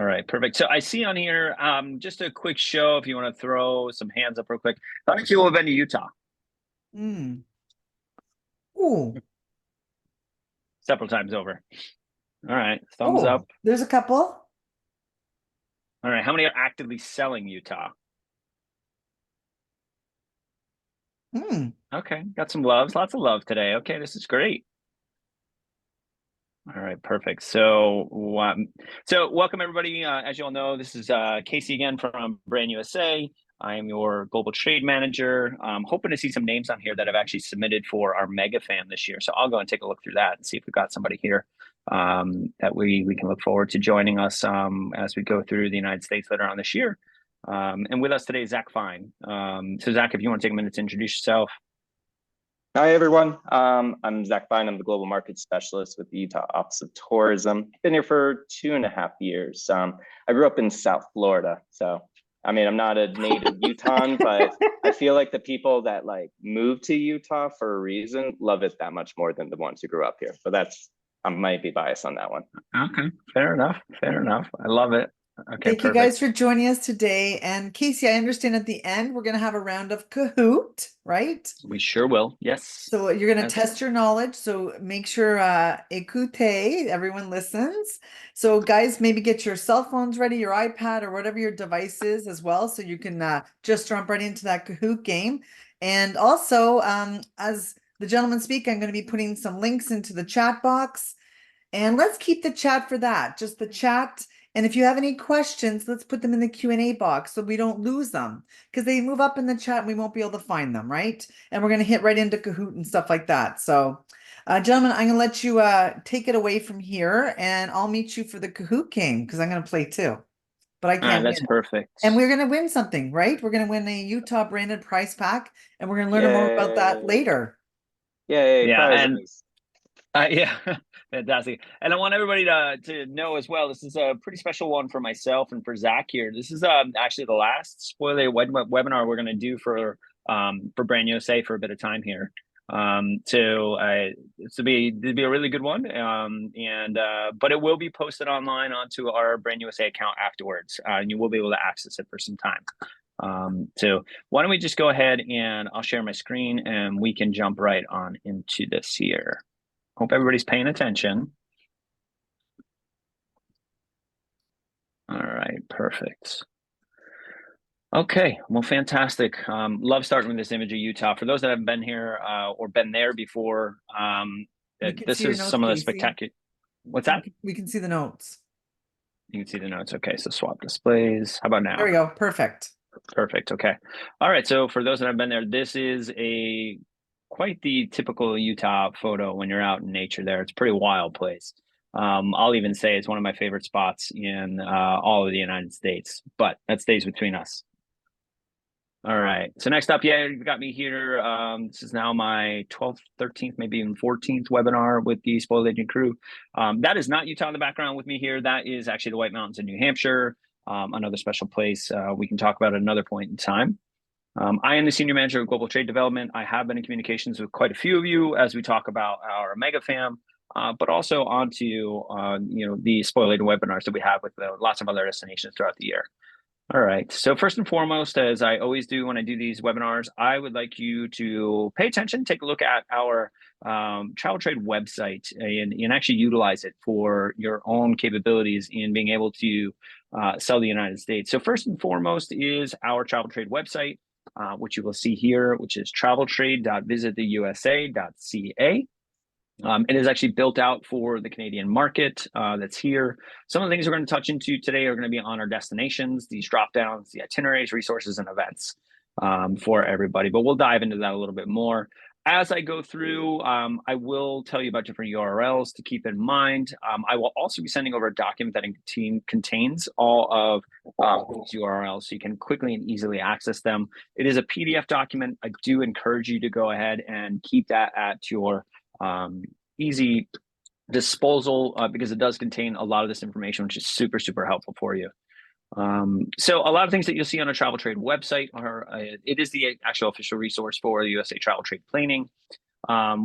All right, perfect. So I see on here, just a quick show if you want to throw some hands up real quick. How many people have been to Utah? Mm. Ooh. Several times over. All right, thumbs Oh, up. there's a couple. All right, how many are actively selling Utah? Mm. Okay, got some loves, lots of love today. Okay, this is great. All right, perfect. So welcome everybody. As you all know, this is Casey again from Brand USA. I am your global trade manager. I'm hoping to see some names on here that have actually submitted for our mega fam this year. So I'll go and take a look through that and see if we've got somebody here that we can look forward to joining us as we go through the United States later on this year. And with us today is Zach Fine. So Zach, if you want to take a minute to introduce yourself. Hi, everyone. I'm Zach Fine. I'm the Global Market Specialist with the Utah Office of Tourism. Been here for 2.5 years. I grew up in South Florida. So, I mean, I'm not a native Utahn, but I feel like the people that like move to Utah for a reason love it that much more than the ones who grew up here. But I might be biased on that one. Okay, fair enough. Fair enough. I love it. Okay, Thank you perfect. guys for joining us today. And Casey, I understand at the end we're going to have a round of Kahoot, right? We sure will. Yes. So you're going to That's test your knowledge. So make sure écoutez, everyone listens. So guys, maybe get your cell phones ready, your iPad or whatever your device is as well, so you can just jump right into that Kahoot game. And also, as the gentlemen speak, I'm going to be putting some links into the chat box. And let's keep the chat for that, just the chat. And if you have any questions, let's put them in the Q&A box so we don't lose them because they move up in the chat and we won't be able to find them, right? And we're going to hit right into Kahoot and stuff like that. So, gentlemen, I'm going to let you take it away from here and I'll meet you for the Kahoot game because I'm going to play too, but I all right. can't That's win. perfect. And we're going to win something, right? We're going to win a Utah branded prize pack and we're going to learn more about that Yay. later. Yay, Yeah, and prizes. yeah, fantastic. And I want everybody to know as well. This is a pretty special one for myself and for Zach here. This is actually the last spoiler webinar we're going to do for Brand USA for a bit of time here. So it's to be a really good one. And but it will be posted online onto our Brand USA account afterwards, and you will be able to access it for some time. So why don't we just go ahead and I'll share my screen and we can jump right on into this here. Hope everybody's paying attention. All right, perfect. Okay, well, fantastic. Love starting with this image of Utah. For those that haven't been here or been there before, We can see this your is notes, some of the Casey. spectacular. What's that? We can see the notes. You can see the notes. Okay, so swap displays. How about There now? we go. Perfect. Perfect. Okay. All right. So for those that have been there, this is a quite the typical Utah photo when you're out in nature there. It's a pretty wild place. I'll even say it's one of my favorite spots in all of the United States, but that stays between us. All right. So next up, yeah, you've got me here. This is now my 12th, 13th, maybe even 14th webinar with the Spoiled Agent crew. That is not Utah in the background with me here. That is actually the White Mountains in New Hampshire, another special place we can talk about at another point in time. I am the Senior Manager of Global Trade Development. I have been in communications with quite a few of you as we talk about our mega fam, but also onto the Spoiled Agent webinars that we have with lots of other destinations throughout the year. All right. So first and foremost, as I always do when I do these webinars, I would like you to pay attention, take a look at our travel trade website and actually utilize it for your own capabilities in being able to sell the United States. So first and foremost is our travel trade website, which you will see here, which is traveltrade.visittheusa.ca. It is actually built out for the Canadian market that's here. Some of the things we're going to touch into today are going to be on our destinations, these drop downs, the itineraries, resources, and events for everybody. But we'll dive into that a little bit more. As I go through, I will tell you about different URLs to keep in mind. I will also be sending over a document that contains all of these URLs so you can quickly and easily access them. It is a PDF document. I do encourage you to go ahead and keep that at your easy disposal because it does contain a lot of this information, which is super, super helpful for you. So a lot of things that you'll see on our travel trade website are, it is the actual official resource for the USA travel trade planning.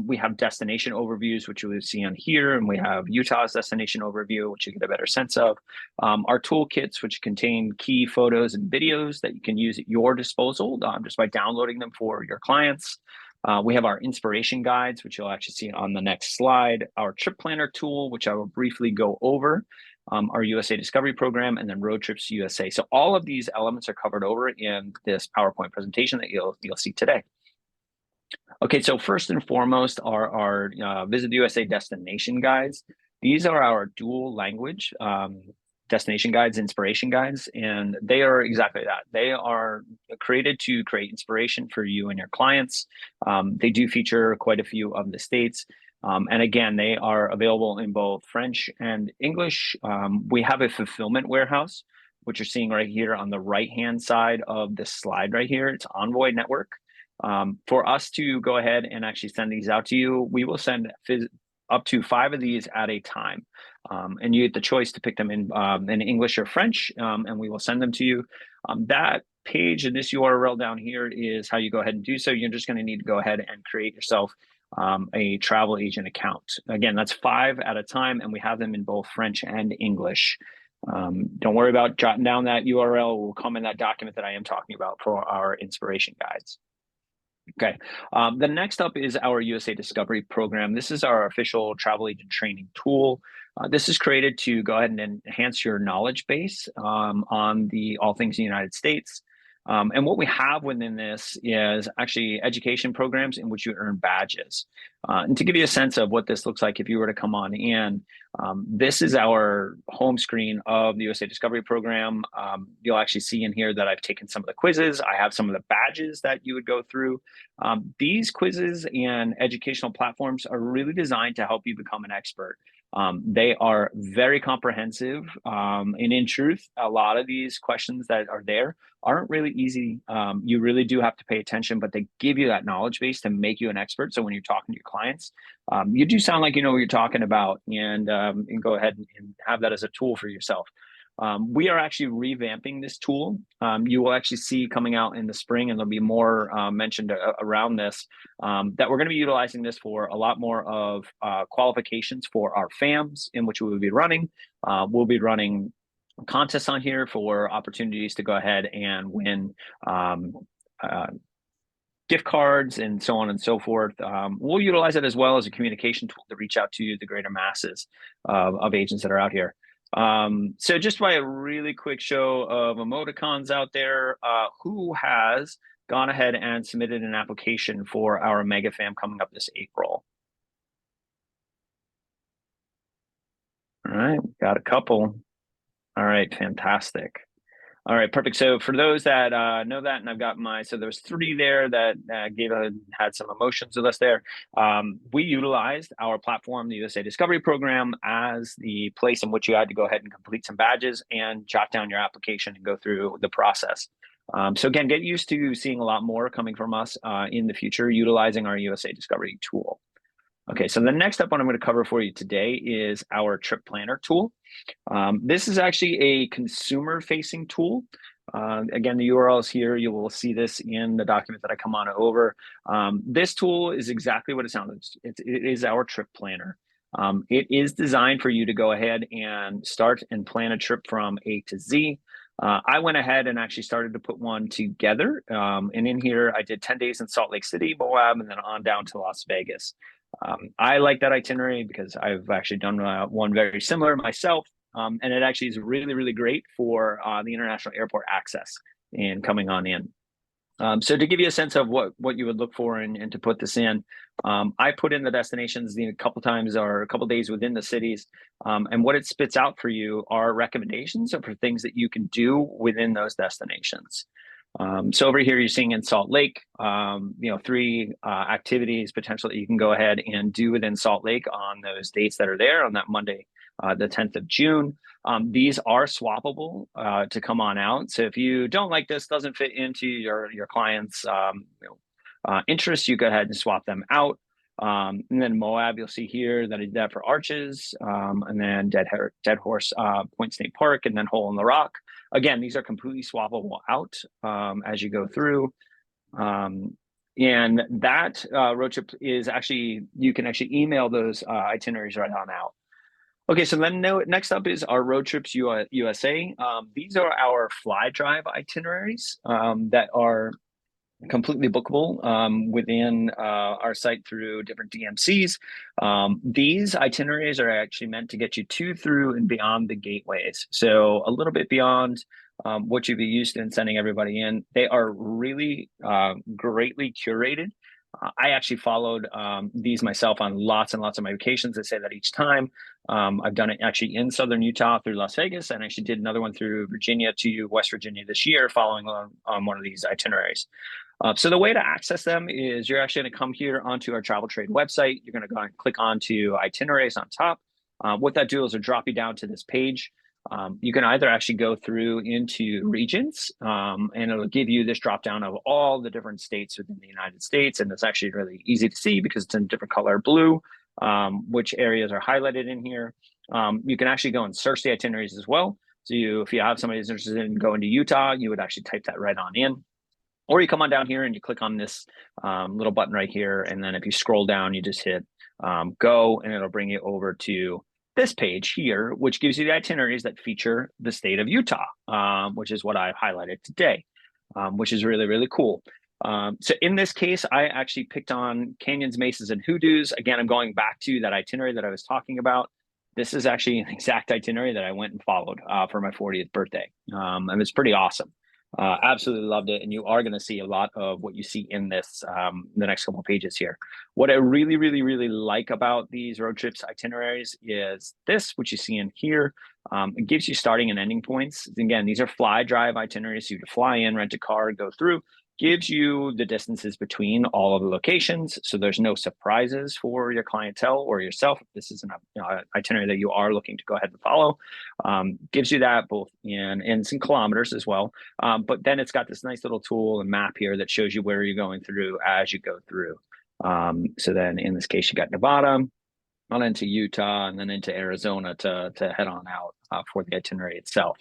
We have destination overviews, which you will see on here, and we have Utah's destination overview, which you get a better sense of. Our toolkits, which contain key photos and videos that you can use at your disposal just by downloading them for your clients. We have our inspiration guides, which you'll actually see on the next slide, our trip planner tool, which I will briefly go over, our USA Discovery program, and then Road Trips USA. So all of these elements are covered over in this PowerPoint presentation that you'll see today. Okay, so first and foremost are our Visit the USA destination guides. These are our dual language destination guides, inspiration guides, and they are exactly that. They are created to create inspiration for you and your clients. They do feature quite a few of the states. And again, they are available in both French and English. We have a fulfillment warehouse, which you're seeing right here on the right-hand side of this slide right here. It's Envoy Network. For us to go ahead and actually send these out to you, we will send up to 5 of these at a time. And you get the choice to pick them in English or French, and we will send them to you. That page in this URL down here is how you go ahead and do so. You're just going to need to go ahead and create yourself a travel agent account. Again, that's 5 at a time, and we have them in both French and English. Don't worry about jotting down that URL. It will come in that document that I am talking about for our inspiration guides. Okay, the next up is our USA Discovery program. This is our official travel agent training tool. This is created to go ahead and enhance your knowledge base on all things in the United States. And what we have within this is actually education programs in which you earn badges. And to give you a sense of what this looks like if you were to come on in, this is our home screen of the USA Discovery program. You'll actually see in here that I've taken some of the quizzes. I have some of the badges that you would go through. These quizzes and educational platforms are really designed to help you become an expert. They are very comprehensive. And in truth, a lot of these questions that are there aren't really easy. You really do have to pay attention, but they give you that knowledge base to make you an expert. So when you're talking to your clients, you do sound like you know what you're talking about, and go ahead and have that as a tool for yourself. We are actually revamping this tool. You will actually see coming out in the spring, and there'll be more mentioned around this, that we're going to be utilizing this for a lot more of qualifications for our FAMs, in which we will be running. We'll be running contests on here for opportunities to go ahead and win gift cards and so on and so forth. We'll utilize it as well as a communication tool to reach out to the greater masses of agents that are out here. So just by a really quick show of emoticons out there, who has gone ahead and submitted an application for our Mega Fam coming up this April? All right, got a couple. All right, fantastic. All right, perfect. So for those that know that, and I've got so there was 3 there that had some emotions with us there. We utilized our platform, the USA Discovery program, as the place in which you had to go ahead and complete some badges and jot down your application and go through the process. So again, get used to seeing a lot more coming from us in the future, utilizing our USA Discovery tool. Okay, so the next up one I'm going to cover for you today is our trip planner tool. This is actually a consumer-facing tool. Again, the URL is here. You will see this in the document that I come on over. This tool is exactly what it sounds like. It is our trip planner. It is designed for you to go ahead and start and plan a trip from A to Z. I went ahead and actually started to put one together. And in here, I did 10 days in Salt Lake City, Moab, and then on down to Las Vegas. I like that itinerary because I've actually done one very similar myself. And it actually is really, really great for the international airport access and coming on in. So to give you a sense of what you would look for and to put this in, I put in the destinations a couple times or a couple days within the cities. And what it spits out for you are recommendations for things that you can do within those destinations. So over here, you're seeing in Salt Lake, 3 activities potentially that you can go ahead and do within Salt Lake on those dates that are there on that Monday, the 10th of June. These are swappable to come on out. So if you don't like this, doesn't fit into your client's interests, you go ahead and swap them out. And then Moab, you'll see here that I did that for Arches, and then Dead Horse Point State Park, and then Hole in the Rock. Again, these are completely swappable out as you go through. And that road trip is actually, you can actually email those itineraries right on out. Okay, so then next up is our Road Trips USA. These are our fly drive itineraries that are completely bookable within our site through different DMCs. These itineraries are actually meant to get you to, through, and beyond the gateways. So a little bit beyond what you'd be used to in sending everybody in. They are really greatly curated. I actually followed these myself on lots and lots of my vacations. I say that each time. I've done it actually in Southern Utah through Las Vegas, and actually did another one through Virginia to West Virginia this year, following on one of these itineraries. So the way to access them is you're actually going to come here onto our travel trade website. You're going to go and click onto itineraries on top. What that do is it'll drop you down to this page. You can either actually go through into regions, and it'll give you this drop down of all the different states within the United States. And it's actually really easy to see because it's in a different color blue, which areas are highlighted in here. You can actually go and search the itineraries as well. So if you have somebody who's interested in going to Utah, you would actually type that right on in. Or you come on down here and you click on this little button right here. And then if you scroll down, you just hit go, and it'll bring you over to this page here, which gives you the itineraries that feature the state of Utah, which is what I've highlighted today, which is really, really cool. So in this case, I actually picked on canyons, mesas, and hoodoos. Again, I'm going back to that itinerary that I was talking about. This is actually an exact itinerary that I went and followed for my 40th birthday. And it's pretty awesome. Absolutely loved it. And you are going to see a lot of what you see in this, the next couple of pages here. What I really, really, really like about these road trips itineraries is this, which you see in here. It gives you starting and ending points. Again, these are fly drive itineraries. So you can fly in, rent a car, go through. Gives you the distances between all of the locations, so there's no surprises for your clientele or yourself if this is an itinerary that you are looking to go ahead and follow. Gives you that both in some kilometers as well, but then it's got this nice little tool and map here that shows you where you're going through as you go through. So then in this case, you got Nevada, on into Utah, and then into Arizona to head on out for the itinerary itself.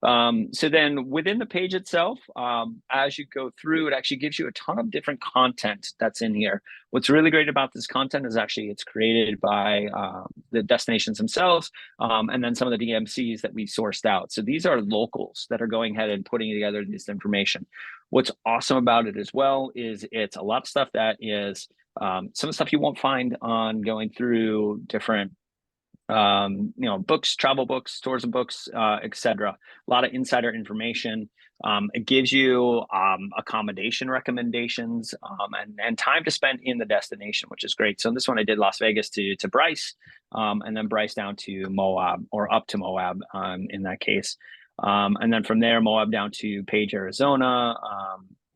So then within the page itself, as you go through, it actually gives you a ton of different content that's in here. What's really great about this content is actually it's created by the destinations themselves, and then some of the DMCs that we sourced out. So these are locals that are going ahead and putting together this information. What's awesome about it as well is it's a lot of stuff that is some of the stuff you won't find on going through different books, travel books, tourism books, etc. A lot of insider information. It gives you accommodation recommendations and time to spend in the destination, which is great. So this one I did Las Vegas to Bryce, and then Bryce down to Moab, or up to Moab in that case. And then from there, Moab down to Page, Arizona.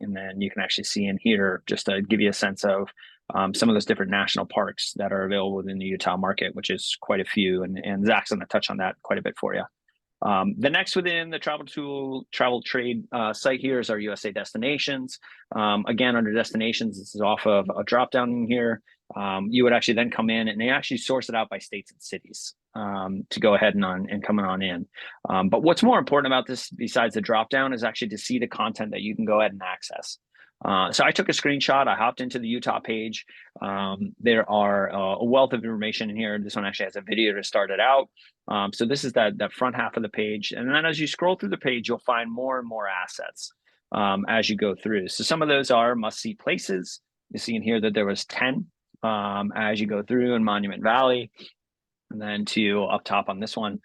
And then you can actually see in here, just to give you a sense of some of those different national parks that are available within the Utah market, which is quite a few. And Zach's going to touch on that quite a bit for you. The next within the travel trade site here is our USA destinations. Again, under destinations, this is off of a drop down in here. You would actually then come in and they actually source it out by states and cities to go ahead and come on in. But what's more important about this, besides the drop down, is actually to see the content that you can go ahead and access. So I took a screenshot. I hopped into the Utah page. There are a wealth of information in here. This one actually has a video to start it out. So this is that front half of the page. And then as you scroll through the page, you'll find more and more assets as you go through. So some of those are must-see places. You see in here that there was 10 as you go through in Monument Valley. And then to up top on this one,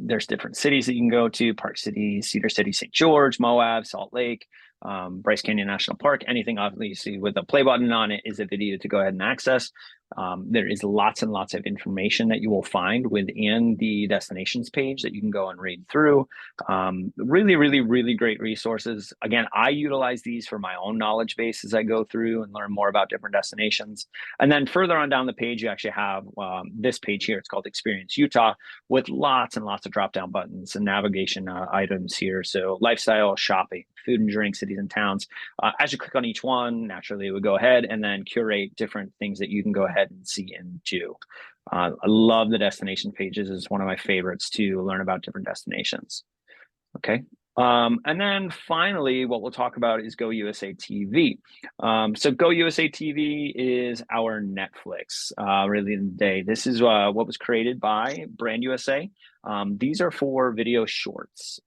there's different cities that you can go to: Park City, Cedar City, St. George, Moab, Salt Lake, Bryce Canyon National Park. Anything obviously with a play button on it is a video to go ahead and access. There is lots and lots of information that you will find within the destinations page that you can go and read through. Really, really, really great resources. Again, I utilize these for my own knowledge base as I go through and learn more about different destinations. And then further on down the page, you actually have this page here. It's called Experience Utah, with lots and lots of drop-down buttons and navigation items here. So lifestyle, shopping, food and drink, cities and towns. As you click on each one, naturally it would go ahead and then curate different things that you can go ahead and see into. I love the destination pages. It's one of my favorites to learn about different destinations. Okay. And then finally, what we'll talk about is Go USA TV. So Go USA TV is our Netflix, really in the day. This is what was created by Brand USA. These are for video shorts.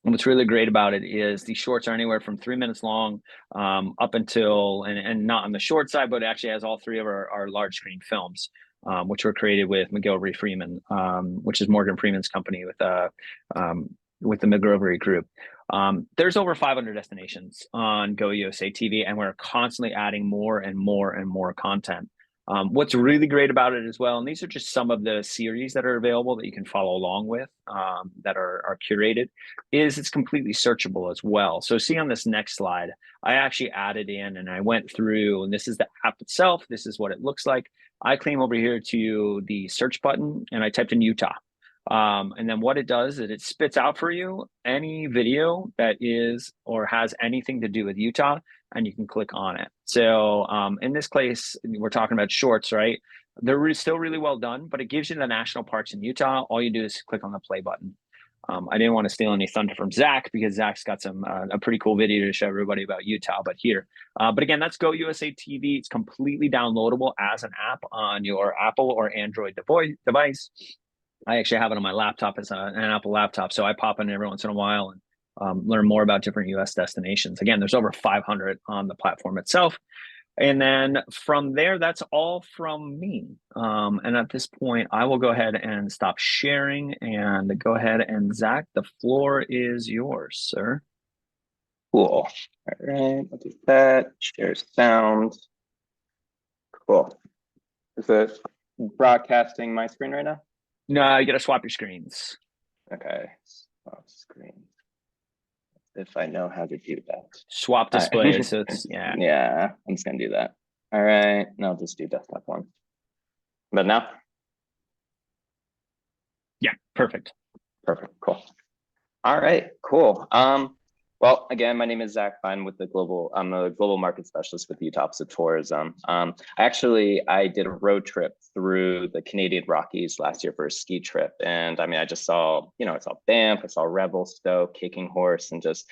And what's really great about it is these shorts are anywhere from 3 minutes long up until, and not on the short side, but it actually has all three of our large screen films, which were created with McGilvery Freeman, which is Morgan Freeman's company with the McGilvery Group. There's over 500 destinations on Go USA TV, and we're constantly adding more and more and more content. What's really great about it as well, and these are just some of the series that are available that you can follow along with, that are curated, is it's completely searchable as well. So see on this next slide, I actually added in and I went through, and this is the app itself. This is what it looks like. I came over here to the search button and I typed in Utah. And then what it does is it spits out for you any video that is or has anything to do with Utah, and you can click on it. So in this case, we're talking about shorts, right? They're still really well done, but it gives you the national parks in Utah. All you do is click on the play button. I didn't want to steal any thunder from Zach because Zach's got a pretty cool video to show everybody about Utah. But here, but again, that's Go USA TV. It's completely downloadable as an app on your Apple or Android device. I actually have it on my laptop as an Apple laptop, so I pop in every once in a while and learn more about different U.S. destinations. Again, there's over 500 on the platform itself. And then from there, that's all from me. And at this point, I will go ahead and stop sharing and go ahead and Zach, the floor is yours, sir. Cool. All right, I'll do that. Share sound. Cool. Is it broadcasting my screen right now? No, you got to swap your screens. Okay, swap screen. If I know how to do that. Swap displays, right. So it's, yeah. Yeah, I'm just gonna do that. All right, now I'll just do desktop one. But now? Yeah, perfect. Perfect, cool. All right, cool. Well, again, my name is Zach. I'm a global market specialist with the Utah Office of Tourism. I did a road trip through the Canadian Rockies last year for a ski trip. And I mean, I just saw, I saw Banff, I saw Revelstoke, Kicking Horse, and just,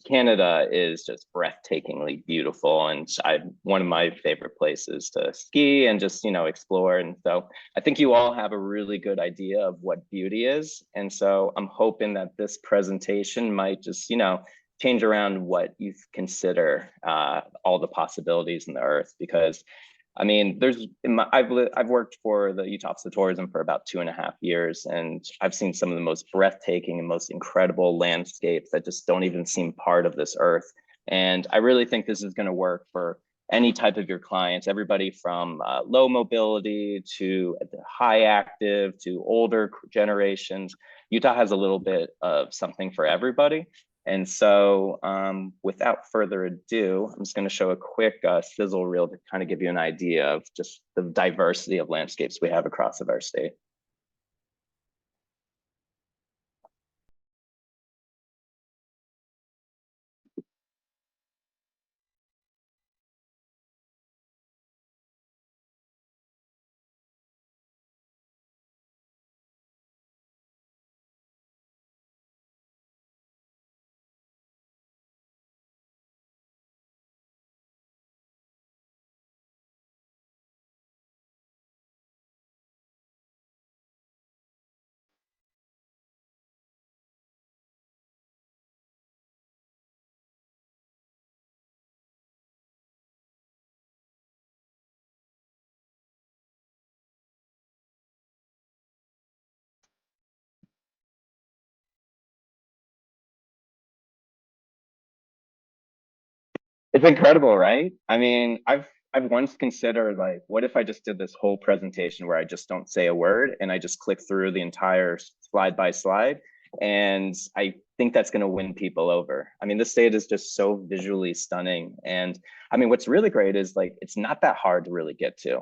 Canada is just breathtakingly beautiful. And one of my favorite places to ski and just, explore. And so I think you all have a really good idea of what beauty is. And so I'm hoping that this presentation might just, change around what you consider all the possibilities in the earth. Because I've worked for the Utah Office of Tourism for about 2.5 years, and I've seen some of the most breathtaking and most incredible landscapes that just don't even seem part of this earth. And I really think this is going to work for any type of your clients, everybody from low mobility to high active to older generations. Utah has a little bit of something for everybody. And so without further ado, I'm just going to show a quick sizzle reel to kind of give you an idea of just the diversity of landscapes we have across our state. It's incredible, right? I've once considered, like, what if I just did this whole presentation where I just don't say a word and I just click through the entire slide by slide. And I think that's going to win people over. This state is just so visually stunning. And what's really great is, like, it's not that hard to really get to.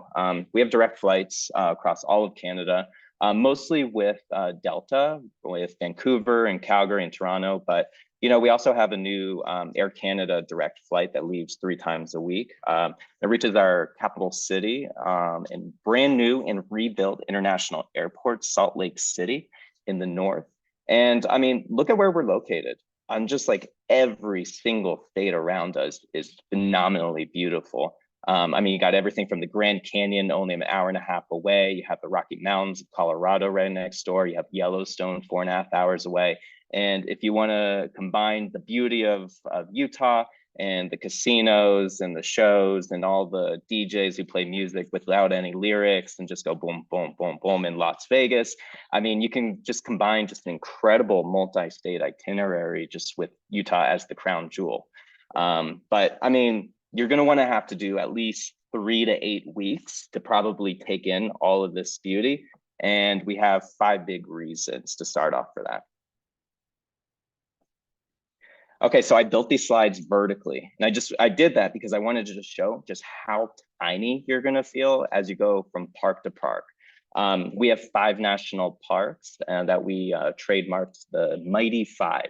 We have direct flights across all of Canada, mostly with Delta, with Vancouver and Calgary and Toronto. But we also have a new Air Canada direct flight that leaves 3 times a week. It reaches our capital city and brand new and rebuilt international airport, Salt Lake City in the north. And I mean, look at where we're located. I'm just like every single state around us is phenomenally beautiful. I mean, you got everything from the Grand Canyon, only an hour and a half away. You have the Rocky Mountains of Colorado right next door. You have Yellowstone 4.5 hours away. And if you want to combine the beauty of Utah and the casinos and the shows and all the DJs who play music without any lyrics and just go boom, boom, boom, boom in Las Vegas, I mean, you can just combine just an incredible multi-state itinerary just with Utah as the crown jewel. But I mean, you're going to have to do at least 3 to 8 weeks to probably take in all of this beauty. And we have 5 big reasons to start off for that. Okay, so I built these slides vertically, and I did that because I wanted to just show just how tiny you're going to feel as you go from park to park. We have 5 national parks that we trademarked the Mighty Five.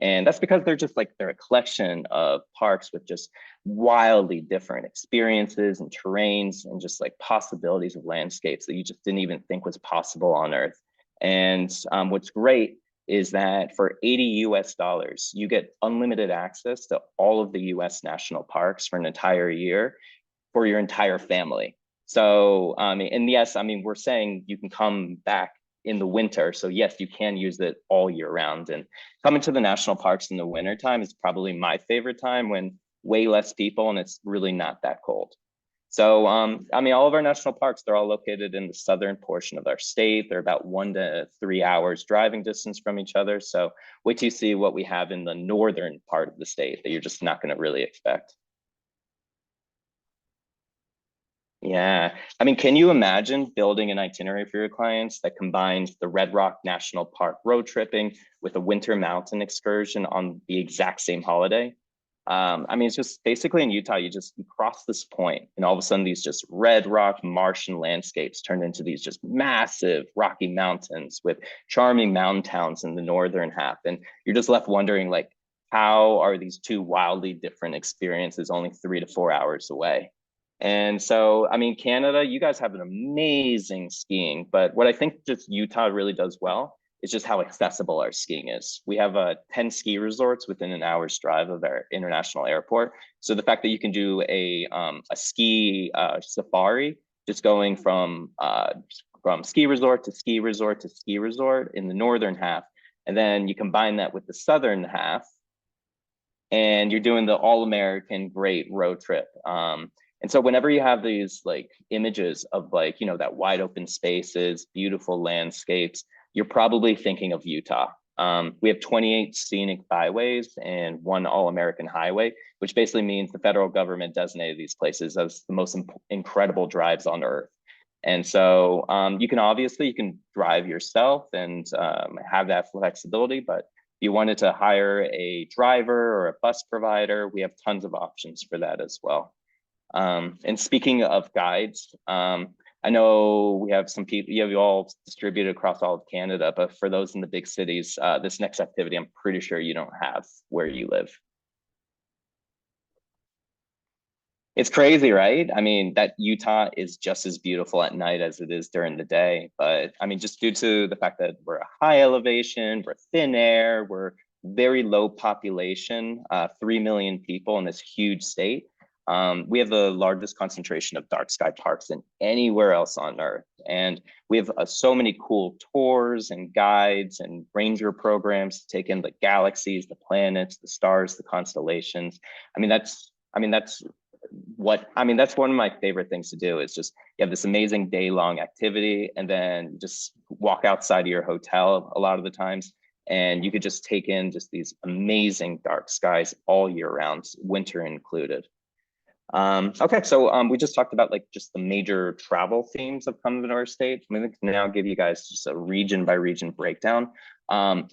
And that's because they're a collection of parks with just wildly different experiences and terrains and just like possibilities of landscapes that you just didn't even think was possible on Earth. And what's great is that for $80 US, you get unlimited access to all of the US national parks for an entire year for your entire family. So, and yes, I mean, we're saying you can come back in the winter. So yes, you can use it all year round. And coming to the national parks in the winter time is probably my favorite time, when way less people and it's really not that cold. So, I mean, all of our national parks, they're all located in the southern portion of our state. They're about 1 to 3 hours driving distance from each other. So wait till you see what we have in the northern part of the state that you're just not going to really expect. Yeah. I mean, can you imagine building an itinerary for your clients that combines the Red Rock National Park road tripping with a winter mountain excursion on the exact same holiday? I mean, it's just basically in Utah, you cross this point and all of a sudden these just red rock Martian landscapes turn into these just massive Rocky Mountains with charming mountain towns in the northern half. And you're just left wondering, like, how are these two wildly different experiences only 3 to 4 hours away? And so, I mean, Canada, you guys have an amazing skiing, but what I think just Utah really does well is just how accessible our skiing is. We have 10 ski resorts within an hour's drive of our international airport. So the fact that you can do a ski safari, just going from ski resort to ski resort to ski resort in the northern half, and then you combine that with the southern half, and you're doing the all-American great road trip. And so whenever you have these like images of like, you know, that wide open spaces, beautiful landscapes, you're probably thinking of Utah. We have 28 scenic byways and 1 all-American highway, which basically means the federal government designated these places as the most incredible drives on Earth. And so you can drive yourself and have that flexibility, but if you wanted to hire a driver or a bus provider, we have tons of options for that as well. And speaking of guides, I know we have some people, you all distributed across all of Canada, but for those in the big cities, this next activity, I'm pretty sure you don't have where you live. It's crazy, right? I mean, that Utah is just as beautiful at night as it is during the day. But I mean, just due to the fact that we're a high elevation, we're thin air, we're very low population, 3 million people in this huge state. We have the largest concentration of dark sky parks than anywhere else on Earth. And we have so many cool tours and guides and ranger programs to take in the galaxies, the planets, the stars, the constellations. That's one of my favorite things to do, is just you have this amazing day-long activity and then just walk outside of your hotel a lot of the times. And you could just take in just these amazing dark skies all year round, winter included. Okay, so we just talked about like just the major travel themes of coming to our state. I'm going to now give you guys just a region by region breakdown. I'm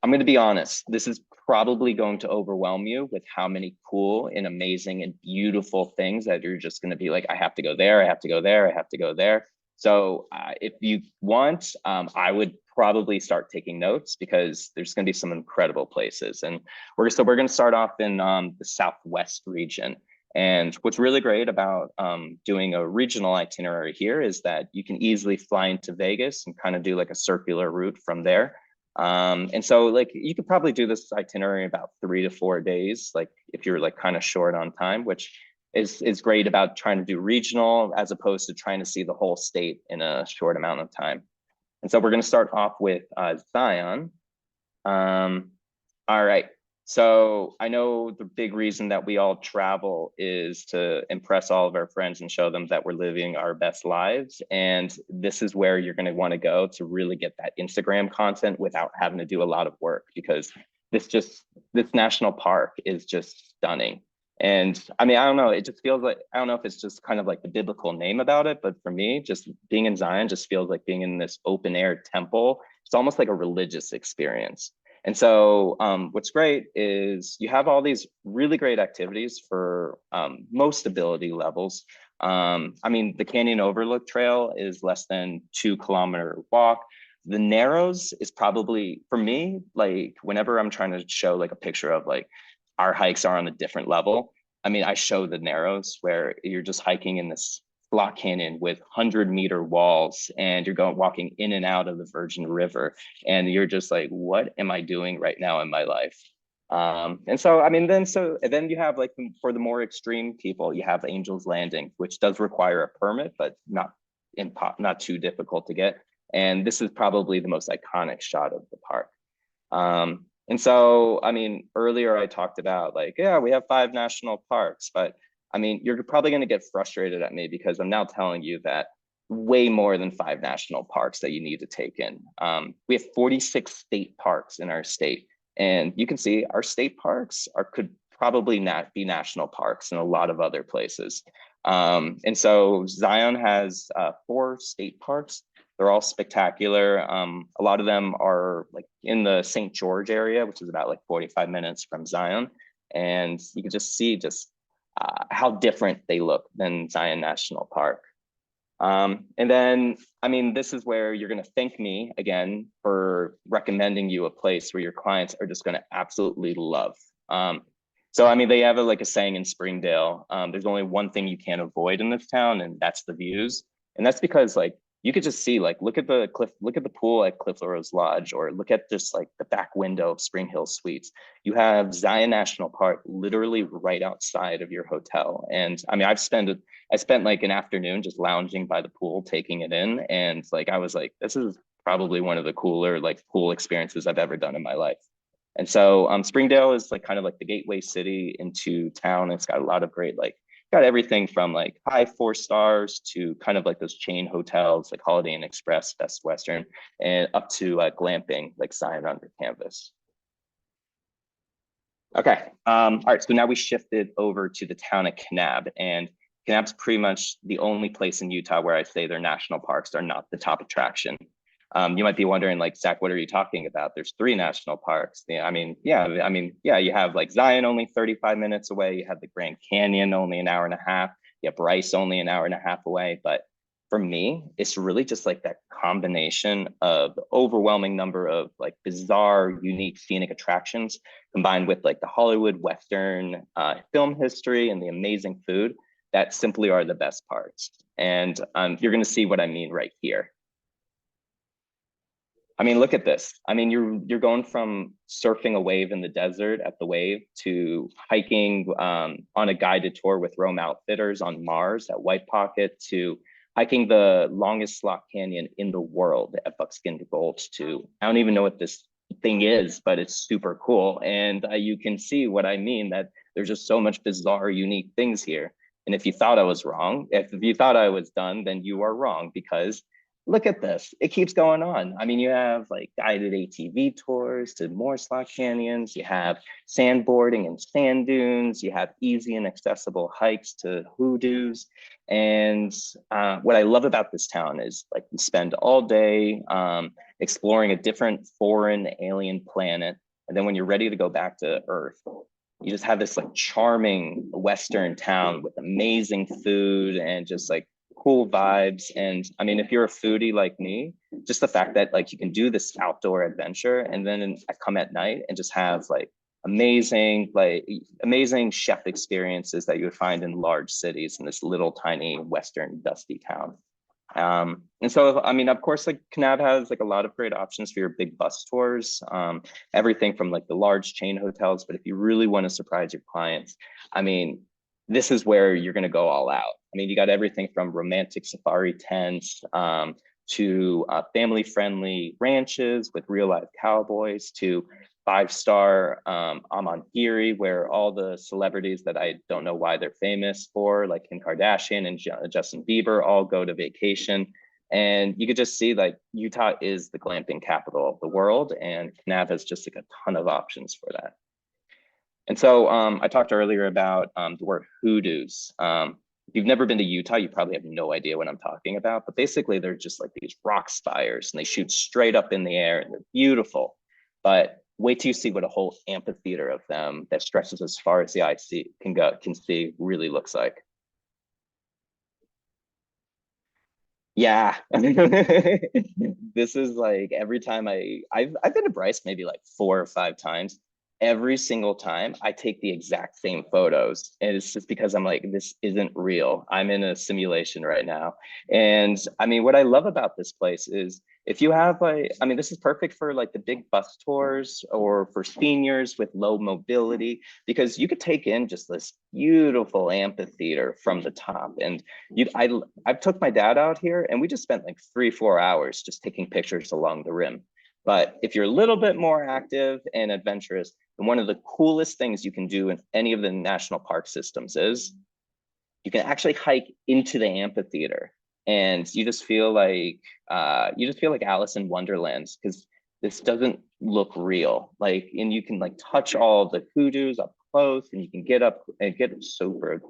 going to be honest, this is probably going to overwhelm you with how many cool and amazing and beautiful things that you're just going to be like, I have to go there, I have to go there, I have to go there. So if you want, I would probably start taking notes, because there's going to be some incredible places. And we're going to start off in the Southwest region. And what's really great about doing a regional itinerary here is that you can easily fly into Vegas and kind of do like a circular route from there. And so like you could probably do this itinerary in about 3 to 4 days, like if you're like kind of short on time, which is great about trying to do regional as opposed to trying to see the whole state in a short amount of time. And so we're going to start off with Zion. All right. So I know the big reason that we all travel is to impress all of our friends and show them that we're living our best lives. And this is where you're going to want to go to really get that Instagram content without having to do a lot of work, because this national park is just stunning. And I mean, I don't know, it just feels like, I don't know if it's just kind of like the biblical name about it, but for me, just being in Zion just feels like being in this open air temple. It's almost like a religious experience. And so what's great is you have all these really great activities for most ability levels. I mean, the Canyon Overlook Trail is less than 2 kilometer walk. The Narrows is probably, for me, like whenever I'm trying to show like a picture of like our hikes are on a different level, I mean, I show the Narrows where you're just hiking in this block canyon with 100-meter walls and you're going walking in and out of the Virgin River, and you're just like, what am I doing right now in my life? And so I mean, then you have like, for the more extreme people, you have Angel's Landing, which does require a permit, but not too difficult to get. And this is probably the most iconic shot of the park. And so, I mean, earlier I talked about like, yeah, we have 5 national parks, but I mean, you're probably going to get frustrated at me because I'm now telling you that way more than 5 national parks that you need to take in. We have 46 state parks in our state, and you can see our state parks could probably not be national parks in a lot of other places. And so Zion has 4 state parks. They're all spectacular. A lot of them are like in the St. George area, which is about like 45 minutes from Zion. And you can just see how different they look than Zion National Park. And then, I mean, this is where you're going to thank me again for recommending you a place where your clients are just going to absolutely love. So, I mean, they have like a saying in Springdale, there's only one thing you can't avoid in this town, and that's the views. And that's because like, you could just see like, look at the pool at Cliff Rose Lodge, or look at just like the back window of Spring Hill Suites. You have Zion National Park literally right outside of your hotel. And I mean, I spent like an afternoon just lounging by the pool, taking it in. And like, I was like, this is probably one of the cooler like pool experiences I've ever done in my life. And so Springdale is like kind of like the gateway city into town. It's got a lot of great, like, got everything from like high 4 stars to kind of like those chain hotels like Holiday Inn Express, Best Western, and up to glamping like Zion Under Canvas. Okay, all right, so now we shifted over to the town of Kanab, and Kanab's pretty much the only place in Utah where I say their national parks are not the top attraction. You might be wondering, like, Zach, what are you talking about? There's 3 national parks. Yeah, I mean, you have like Zion only 35 minutes away. You have the Grand Canyon only an hour and a half. You have Bryce only an hour and a half away. But for me, it's really just like that combination of the overwhelming number of like bizarre, unique, scenic attractions combined with like the Hollywood Western film history and the amazing food that simply are the best parts. And you're going to see what I mean right here. I mean, look at this. I mean, you're going from surfing a wave in the desert at the Wave to hiking on a guided tour with Rome Outfitters on Mars at White Pocket to hiking the longest slot canyon in the world at Buckskin Gulch to, I don't even know what this thing is, but it's super cool. And you can see what I mean, that there's just so much bizarre, unique things here. And if you thought I was wrong, if you thought I was done, then you are wrong, because look at this. It keeps going on. I mean, you have like guided ATV tours to more slot canyons. You have sandboarding and sand dunes. You have easy and accessible hikes to hoodoos. And what I love about this town is like you spend all day exploring a different foreign alien planet. And then when you're ready to go back to Earth, you just have this like charming Western town with amazing food and just like cool vibes. And I mean, if you're a foodie like me, just the fact that like you can do this outdoor adventure and then come at night and just have like amazing chef experiences that you would find in large cities in this little tiny Western dusty town. And so, I mean, of course, like Kanab has like a lot of great options for your big bus tours, everything from like the large chain hotels. But if you really want to surprise your clients, I mean, this is where you're going to go all out. I mean, you got everything from romantic safari tents to family-friendly ranches with real life cowboys to five-star Amangiri, where all the celebrities that I don't know why they're famous for, like Kim Kardashian and Justin Bieber, all go to vacation. And you could just see like Utah is the glamping capital of the world, and Kanab has just like a ton of options for that. And so I talked earlier about the word hoodoos. If you've never been to Utah, you probably have no idea what I'm talking about, but basically they're just like these rock spires and they shoot straight up in the air and they're beautiful. But wait till you see what a whole amphitheater of them that stretches as far as the eye can see really looks like. Yeah. This is like every time I've been to Bryce maybe like 4 or 5 times. Every single time I take the exact same photos. And it's just because I'm like, this isn't real. I'm in a simulation right now. And I mean, what I love about this place is if you have like, I mean, this is perfect for like the big bus tours or for seniors with low mobility, because you could take in just this beautiful amphitheater from the top. And I've took my dad out here and we just spent like 3-4 hours just taking pictures along the rim. But if you're a little bit more active and adventurous, and one of the coolest things you can do in any of the national park systems is you can actually hike into the amphitheater, and you just feel like Alice in Wonderland, because this doesn't look real. Like, and you can like touch all the hoodoos up close, and you can get up and get super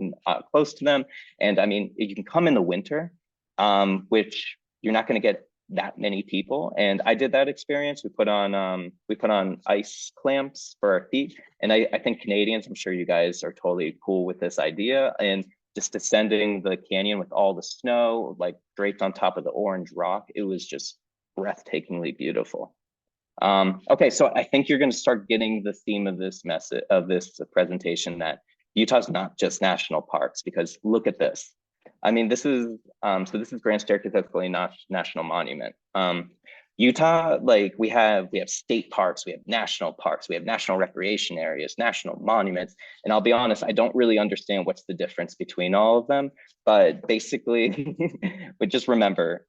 close to them. And I mean, you can come in the winter, which you're not going to get that many people. And I did that experience. We put on ice clamps for our feet. And I think Canadians, I'm sure you guys are totally cool with this idea. And just descending the canyon with all the snow, like draped on top of the orange rock, it was just breathtakingly beautiful. Okay, so I think you're going to start getting the theme of this message of this presentation, that Utah's not just national parks, because look at this. I mean, this is Grand Staircase Escalade National Monument. Utah, like we have state parks, we have national parks, we have national recreation areas, national monuments. And I'll be honest, I don't really understand what's the difference between all of them. But basically, but just remember,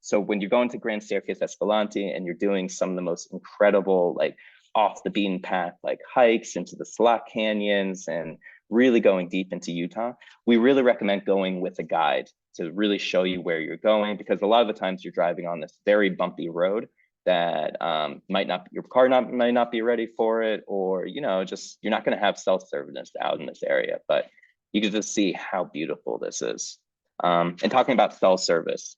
so when you go into Grand Staircase Escalante and you're doing some of the most incredible, like off the beaten path, like hikes into the slot canyons and really going deep into Utah, we really recommend going with a guide to really show you where you're going, because a lot of the times you're driving on this very bumpy road that your car might not be ready for it, or just you're not going to have self-service out in this area. But you can just see how beautiful this is. And talking about self-service,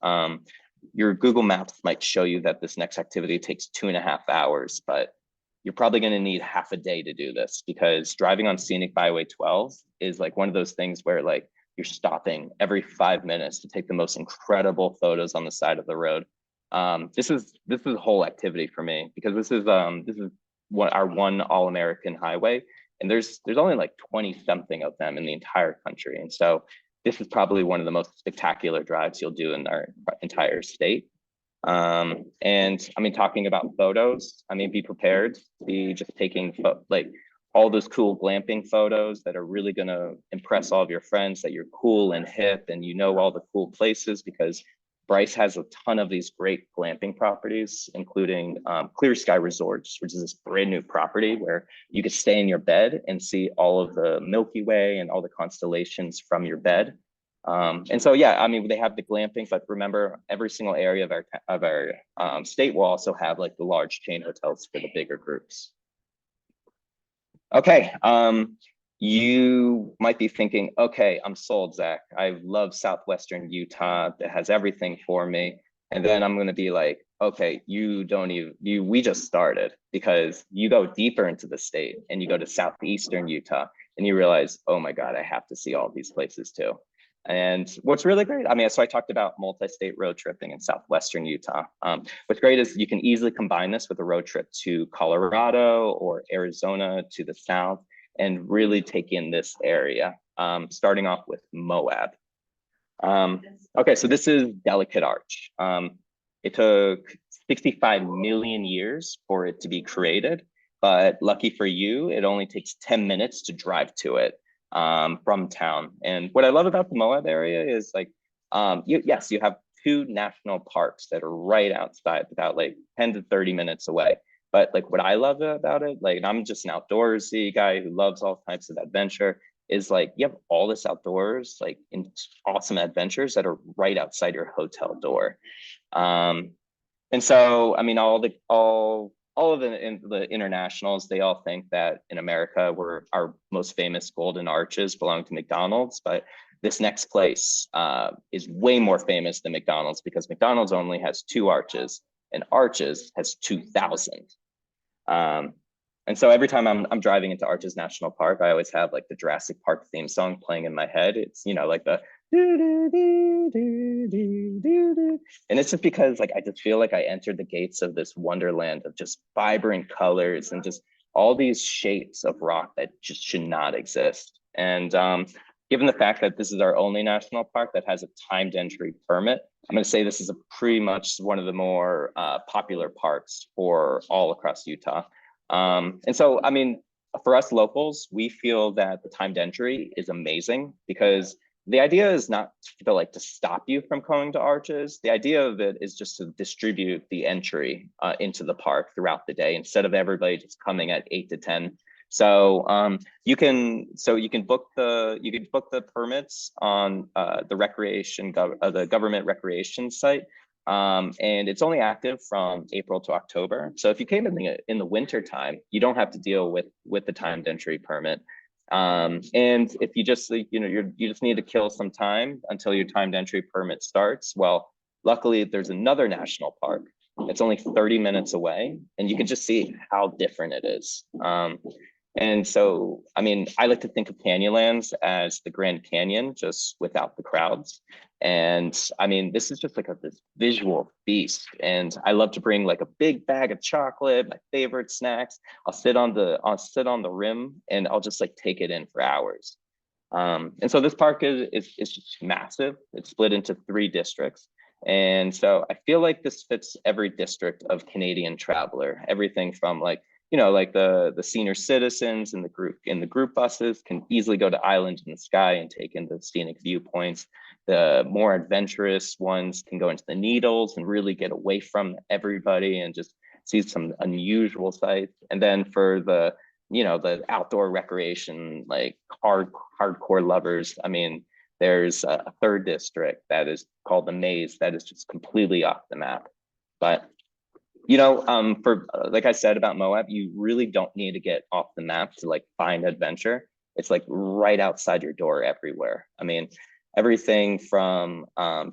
your Google Maps might show you that this next activity takes 2.5 hours, but you're probably going to need half a day to do this, because driving on Scenic Byway 12 is like one of those things where like you're stopping every 5 minutes to take the most incredible photos on the side of the road. This is a whole activity for me, because this is our one all-American highway, and there's only like 20 something of them in the entire country. And so this is probably one of the most spectacular drives you'll do in our entire state. And I mean, talking about photos, I mean, be prepared to be just taking like all those cool glamping photos that are really going to impress all of your friends that you're cool and hip and all the cool places, because Bryce has a ton of these great glamping properties, including Clear Sky Resorts, which is this brand new property where you could stay in your bed and see all of the Milky Way and all the constellations from your bed. And so, yeah, I mean, they have the glamping, but remember, every single area of our state will also have like the large chain hotels for the bigger groups. Okay, you might be thinking, okay, I'm sold, Zach. I love Southwestern Utah. That has everything for me. And then I'm going to be like, okay, we just started, because you go deeper into the state and you go to Southeastern Utah and you realize, oh my God, I have to see all these places too. And what's really great, I mean, so I talked about multi-state road tripping in Southwestern Utah. What's great is you can easily combine this with a road trip to Colorado or Arizona to the south and really take in this area, starting off with Moab. Okay, so this is Delicate Arch. It took 65 million years for it to be created, but lucky for you, it only takes 10 minutes to drive to it from town. And what I love about the Moab area is like, yes, you have two national parks that are right outside, about like 10 to 30 minutes away. But like what I love about it, like I'm just an outdoorsy guy who loves all types of adventure, is like you have all this outdoors, like in awesome adventures that are right outside your hotel door. And so, I mean, all of the internationals, they all think that in America, our most famous golden arches belong to McDonald's, but this next place is way more famous than McDonald's because McDonald's only has 2 arches and Arches has 2,000. And so every time I'm driving into Arches National Park, I always have like the Jurassic Park theme song playing in my head. It's, you know, like the and it's just because like I just feel like I entered the gates of this wonderland of just vibrant colors and just all these shapes of rock that just should not exist. And given the fact that this is our only national park that has a timed entry permit, I'm going to say this is a pretty much one of the more popular parks for all across Utah. And so, I mean, for us locals, we feel that the timed entry is amazing because the idea is not to stop you from going to Arches. The idea of it is just to distribute the entry into the park throughout the day instead of everybody just coming at 8 to 10. So you can book the permits on the government recreation site. And it's only active from April to October. So if you came in the winter time, you don't have to deal with the timed entry permit. And if you just you just need to kill some time until your timed entry permit starts. Well, luckily there's another national park. It's only 30 minutes away, and you can just see how different it is. And so, I mean, I like to think of Canyonlands as the Grand Canyon, just without the crowds. And I mean, this is just like this visual feast. And I love to bring like a big bag of chocolate, my favorite snacks. I'll sit on the rim and I'll just like take it in for hours. And so this park is just massive. It's split into 3 districts. And so I feel like this fits every district of Canadian traveler, everything from like, like the senior citizens in the group buses can easily go to Island in the Sky and take in the scenic viewpoints. The more adventurous ones can go into the Needles and really get away from everybody and just see some unusual sights. And then for the outdoor recreation, like hardcore lovers, I mean, there's a 3rd district that is called the Maze that is just completely off the map. But for like I said about Moab, you really don't need to get off the map to like find adventure. It's like right outside your door everywhere. I mean, everything from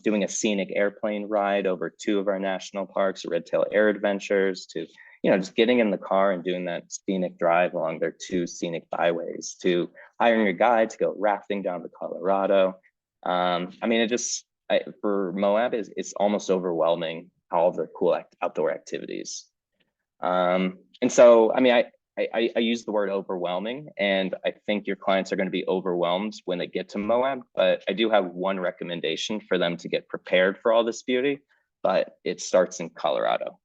doing a scenic airplane ride over 2 of our national parks, Red Tail Air Adventures, to just getting in the car and doing that scenic drive along their 2 scenic byways, to hiring a guide to go rafting down the Colorado. I mean, for Moab, it's almost overwhelming all of the cool outdoor activities. And so, I mean, I use the word overwhelming, and I think your clients are going to be overwhelmed when they get to Moab, but I do have one recommendation for them to get prepared for all this beauty, but it starts in Colorado.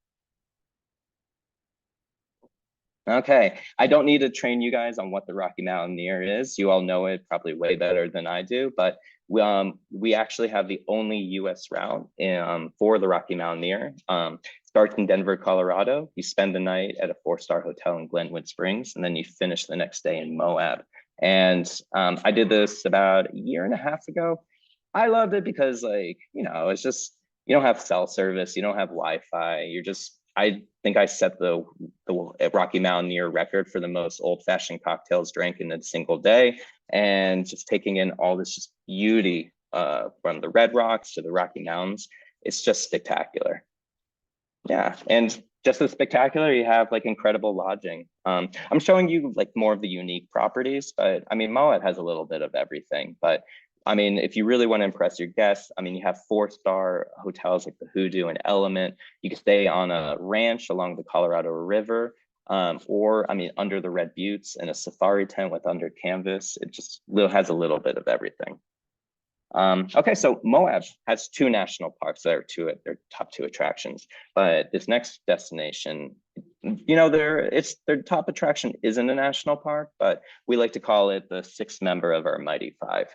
Okay, I don't need to train you guys on what the Rocky Mountaineer is. You all know it probably way better than I do, but we actually have the only U.S. route for the Rocky Mountaineer. Starts in Denver, Colorado. You spend the night at a 4-star hotel in Glenwood Springs, and then you finish the next day in Moab. And I did this about a year and a half ago. I loved it because, like, it's just, you don't have cell service, you don't have Wi-Fi. I think I set the Rocky Mountaineer record for the most old-fashioned cocktails drank in a single day, and just taking in all this just beauty from the Red Rocks to the Rocky Mountains. It's just spectacular. Yeah, and just as spectacular, you have like incredible lodging. I'm showing you like more of the unique properties, but I mean, Moab has a little bit of everything. But I mean, if you really want to impress your guests, I mean, you have 4-star hotels like the Hoodoo and Element. You can stay on a ranch along the Colorado River, or I mean, under the Red Buttes in a safari tent with under canvas. It just has a little bit of everything. Okay, so Moab has two national parks that are their top two attractions. But this next destination, their top attraction isn't a national park, but we like to call it the sixth member of our mighty five.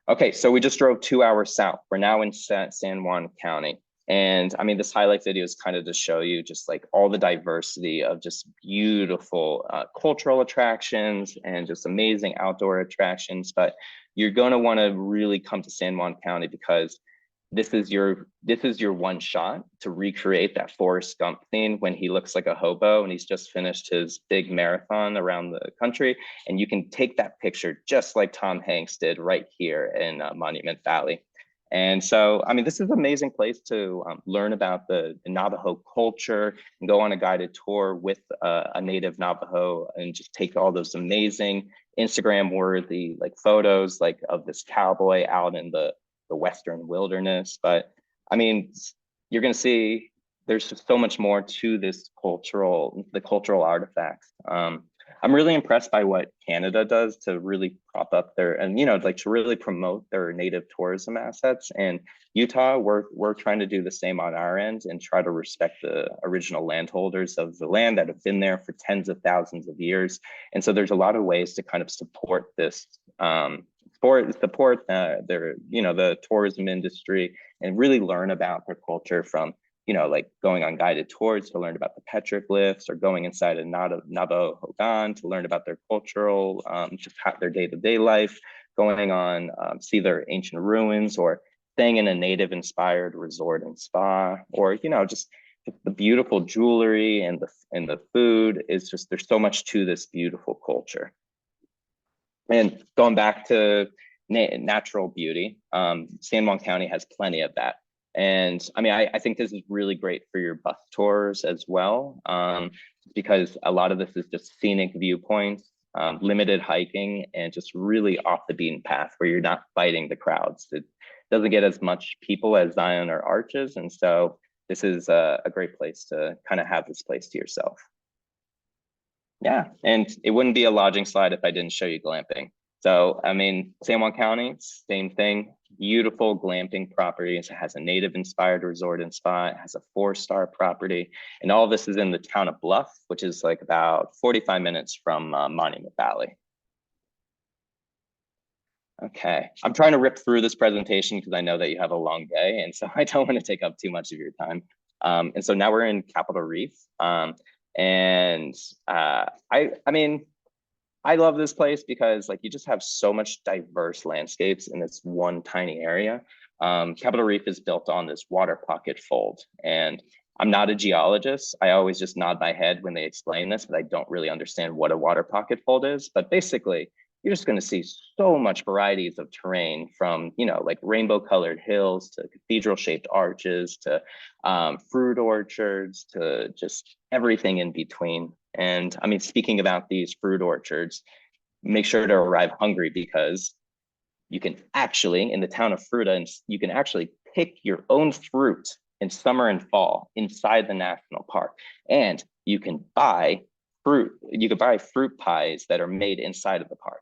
Okay, so we just drove 2 hours south. We're now in San Juan County. And I mean, this highlight video is kind of to show you just like all the diversity of just beautiful cultural attractions and just amazing outdoor attractions. But you're going to want to really come to San Juan County because this is your one shot to recreate that Forrest Gump scene when he looks like a hobo and he's just finished his big marathon around the country. And you can take that picture just like Tom Hanks did right here in Monument Valley. And so, I mean, this is an amazing place to learn about the Navajo culture and go on a guided tour with a native Navajo and just take all those amazing Instagram-worthy like photos like of this cowboy out in the Western wilderness. But I mean, you're going to see there's just so much more to the cultural artifacts. I'm really impressed by what Canada does to really prop up and like to really promote their native tourism assets. And Utah, we're trying to do the same on our end and try to respect the original landholders of the land that have been there for tens of thousands of years. And so there's a lot of ways to kind of support this support the tourism industry and really learn about their culture from like going on guided tours to learn about the petroglyphs or going inside a Navajo Hogan to learn about their cultural, just their day-to-day life, going on see their ancient ruins or staying in a native inspired resort and spa, or just the beautiful jewelry and the food is just, there's so much to this beautiful culture. And going back to natural beauty, San Juan County has plenty of that. And I mean, I think this is really great for your bus tours as well, because a lot of this is just scenic viewpoints, limited hiking, and just really off the beaten path where you're not fighting the crowds. It doesn't get as much people as Zion or Arches. And so this is a great place to kind of have this place to yourself. Yeah, and it wouldn't be a lodging slide if I didn't show you glamping. So, I mean, San Juan County, same thing, beautiful glamping properties. It has a native inspired resort and spa. It has a 4-star property. And all this is in the town of Bluff, which is like about 45 minutes from Monument Valley. Okay, I'm trying to rip through this presentation because I know that you have a long day. And so I don't want to take up too much of your time. And so now we're in Capitol Reef. I mean, I love this place because like you just have so much diverse landscapes in this one tiny area. Capitol Reef is built on this water pocket fold, and I'm not a geologist. I always just nod my head when they explain this, but I don't really understand what a water pocket fold is. But basically, you're just going to see so much varieties of terrain from, like rainbow colored hills to cathedral shaped arches to fruit orchards to just everything in between. And I mean, speaking about these fruit orchards, make sure to arrive hungry because you can actually, in the town of Fruita, you can actually pick your own fruit in summer and fall inside the national park. And you can buy fruit pies that are made inside of the park.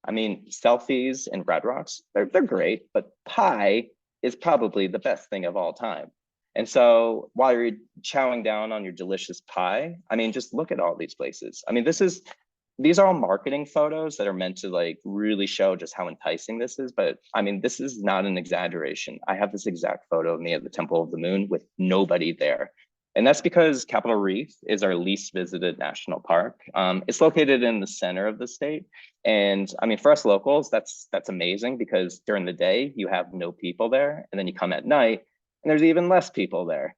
I mean, selfies and Red Rocks, they're great, but pie is probably the best thing of all time. And so while you're chowing down on your delicious pie, I mean, just look at all these places. I mean, these are all marketing photos that are meant to like really show just how enticing this is. But I mean, this is not an exaggeration. I have this exact photo of me at the Temple of the Moon with nobody there. And that's because Capitol Reef is our least visited national park. It's located in the center of the state. And I mean, for us locals, that's amazing because during the day you have no people there. And then you come at night and there's even less people there.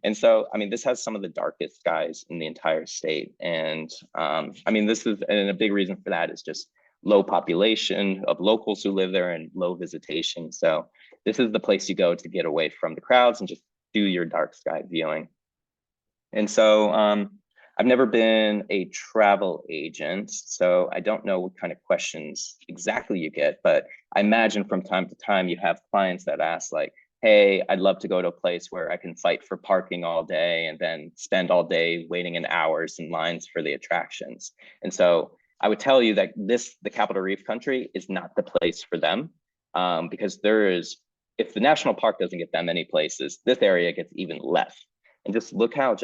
And so, I mean, this has some of the darkest skies in the entire state. And I mean, and a big reason for that is just low population of locals who live there and low visitation. So this is the place you go to get away from the crowds and just do your dark sky viewing. And so I've never been a travel agent, so I don't know what kind of questions exactly you get, but I imagine from time to time you have clients that ask like, hey, I'd love to go to a place where I can fight for parking all day and then spend all day waiting in hours in lines for the attractions. And so I would tell you that the Capitol Reef country is not the place for them, because if the national park doesn't get that many places, this area gets even less. And just look how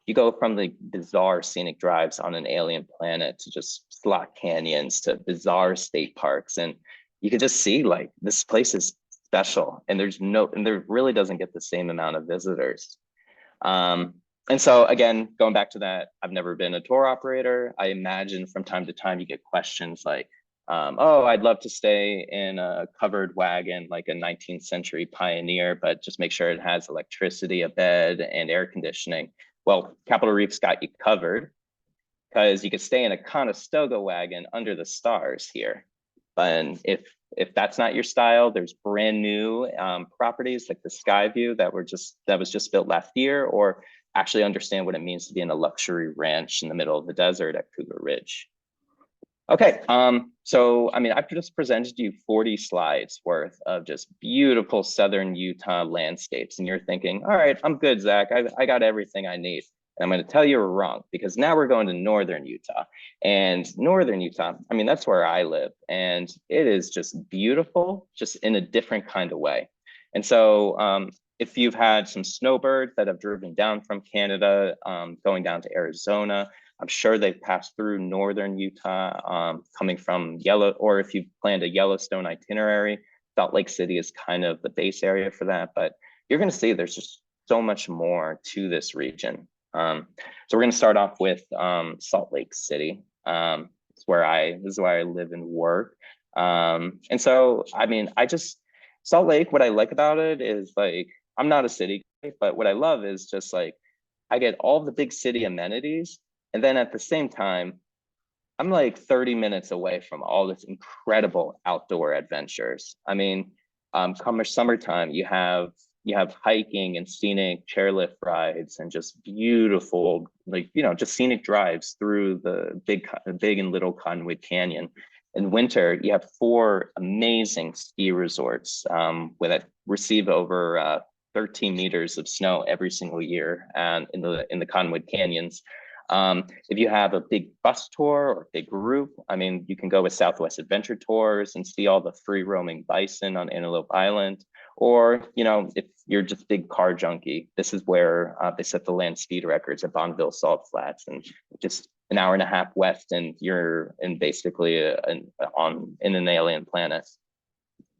you go from the bizarre scenic drives on an alien planet to just slot canyons to bizarre state parks. And you can just see like this place is special, and there really doesn't get the same amount of visitors. And so again, going back to that, I've never been a tour operator. I imagine from time to time you get questions like, oh, I'd love to stay in a covered wagon, like a 19th century Pioneer, but just make sure it has electricity, a bed, and air conditioning. Well, Capitol Reef's got you covered, because you could stay in a Conestoga wagon under the stars here. But if that's not your style, there's brand new properties like the Skyview that was just built last year, or actually understand what it means to be in a luxury ranch in the middle of the desert at Cougar Ridge. Okay, so I mean, I've just presented you 40 slides worth of just beautiful Southern Utah landscapes, and you're thinking, all right, I'm good, Zach. I got everything I need. And I'm going to tell you we're wrong, because now we're going to Northern Utah. And Northern Utah, I mean, that's where I live, and it is just beautiful, just in a different kind of way. And so if you've had some snowbirds that have driven down from Canada, going down to Arizona, I'm sure they've passed through Northern Utah, coming from or if you've planned a Yellowstone itinerary, Salt Lake City is kind of the base area for that. But you're going to see there's just so much more to this region. So we're going to start off with Salt Lake City. This is where I live and work. And so, I mean, Salt Lake, what I like about it is, like, I'm not a city guy, but what I love is just like, I get all the big city amenities. And then at the same time, I'm like 30 minutes away from all this incredible outdoor adventures. I mean, come summertime, you have hiking and scenic chairlift rides and just beautiful, like, just scenic drives through the big and little Cottonwood Canyon. In winter, you have 4 amazing ski resorts that receive over 13 meters of snow every single year, and in the Cottonwood Canyons. If you have a big bus tour or a big group, I mean, you can go with Southwest Adventure Tours and see all the free roaming bison on Antelope Island. Or, if you're just big car junkie, this is where they set the land speed records at Bonneville Salt Flats, and just an hour and a half west, and you're in basically in an alien planet.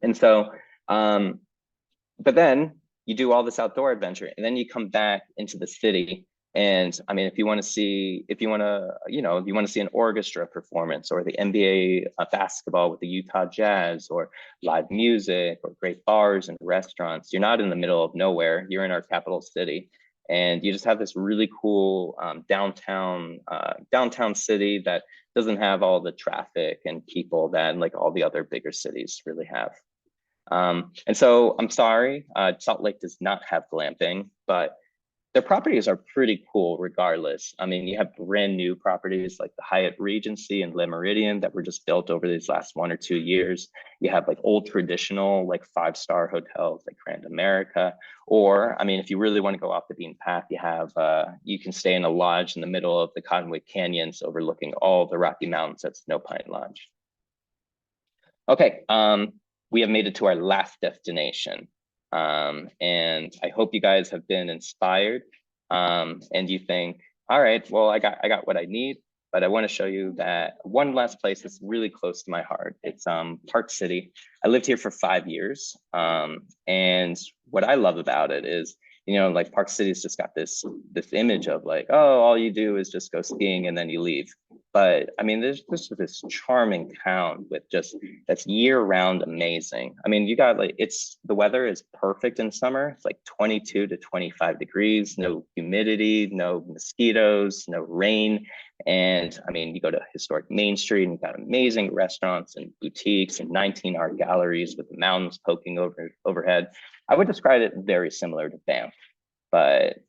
And so, but then you do all this outdoor adventure, and then you come back into the city. And I mean, if you want to see an orchestra performance, or the NBA basketball with the Utah Jazz, or live music, or great bars and restaurants, you're not in the middle of nowhere. You're in our capital city, and you just have this really cool downtown city that doesn't have all the traffic and people that like all the other bigger cities really have. And so I'm sorry, Salt Lake does not have glamping, but their properties are pretty cool regardless. I mean, you have brand new properties like the Hyatt Regency and Le Méridien that were just built over these last 1 or 2 years. You have like old traditional, like 5-star hotels like Grand America. Or, I mean, if you really want to go off the beaten path, you can stay in a lodge in the middle of the Cottonwood Canyons overlooking all the Rocky Mountains at Snow Pine Lodge. Okay, we have made it to our last destination. And I hope you guys have been inspired, and you think, all right, well, I got what I need, but I want to show you that one last place that's really close to my heart. It's Park City. I lived here for 5 years, and what I love about it is, like Park City's just got this image of like, oh, all you do is just go skiing and then you leave. But I mean, there's this charming town that's year round amazing. I mean, you got like, the weather is perfect in summer. It's like 22 to 25 degrees, no humidity, no mosquitoes, no rain. And I mean, you go to historic Main Street and you've got amazing restaurants and boutiques and 19 art galleries with the mountains poking overhead. I would describe it very similar to Banff, but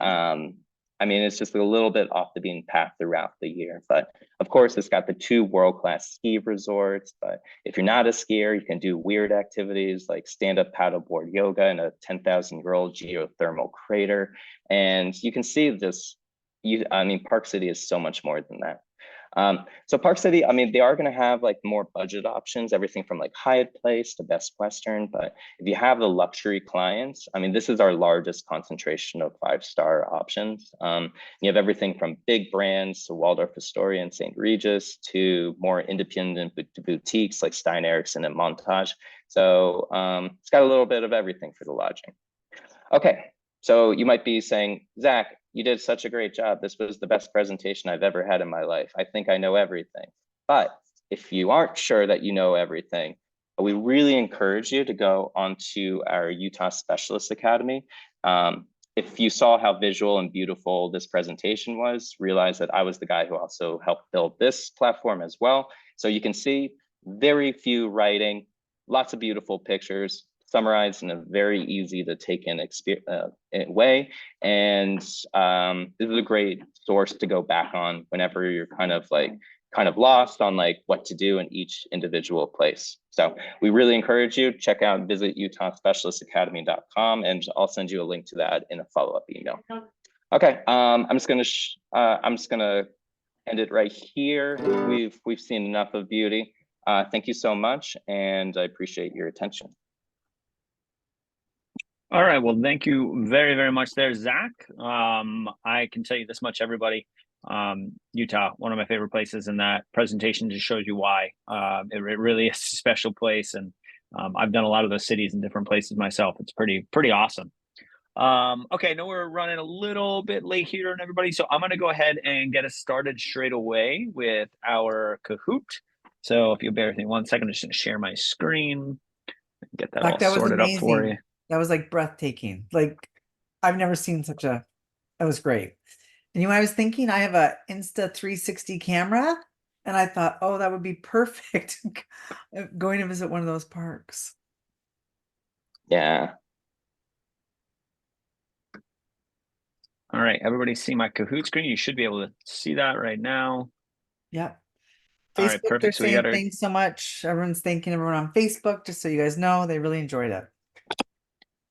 I mean, it's just a little bit off the beaten path throughout the year. But of course, it's got the 2 world-class ski resorts. But if you're not a skier, you can do weird activities like stand-up paddleboard yoga in a 10,000-year-old geothermal crater. And you can see this. I mean, Park City is so much more than that. So Park City, I mean, they are going to have like more budget options, everything from like Hyatt Place to Best Western. But if you have the luxury clients, I mean, this is our largest concentration of 5-star options. You have everything from big brands to Waldorf Astoria and St. Regis to more independent boutiques like Stein Eriksen and Montage. So it's got a little bit of everything for the lodging. Okay, so you might be saying, Zach, you did such a great job. This was the best presentation I've ever had in my life. I think I know everything. But if you aren't sure that you know everything, we really encourage you to go onto our Utah Specialist Academy. If you saw how visual and beautiful this presentation was, realize that I was the guy who also helped build this platform as well. So you can see very few writing, lots of beautiful pictures, summarized in a very easy to take in way. And this is a great source to go back on whenever you're kind of lost on like what to do in each individual place. So we really encourage you, check out, visit utahspecialistacademy.com, and I'll send you a link to that in a follow-up email. Okay, I'm just gonna end it right here. We've seen enough of beauty. Thank you so much, and I appreciate your attention. All right. Well, thank you very, very much there, Zach. I can tell you this much, everybody. Utah, one of my favorite places, and that presentation just shows you why. It really is a special place, and I've done a lot of those cities in different places myself. It's pretty awesome. Okay, I know we're running a little bit late here on everybody, so I'm going to go ahead and get us started straight away with our Kahoot. So if you'll bear with me 1 second, I'm just going to share my screen, get that all That was sorted up for amazing. you. That was like breathtaking. Like I've never seen that was great. And you know what I was thinking? I have a Insta 360 camera, and I thought, oh, that would be perfect going to visit one of those parks. Yeah. All right, everybody see my Kahoot screen? You should be able to see that right now. Yep. All right, Facebook, they're perfect. So we saying got our thanks so much. Everyone's thanking everyone on Facebook, just so you guys know, they really enjoyed it.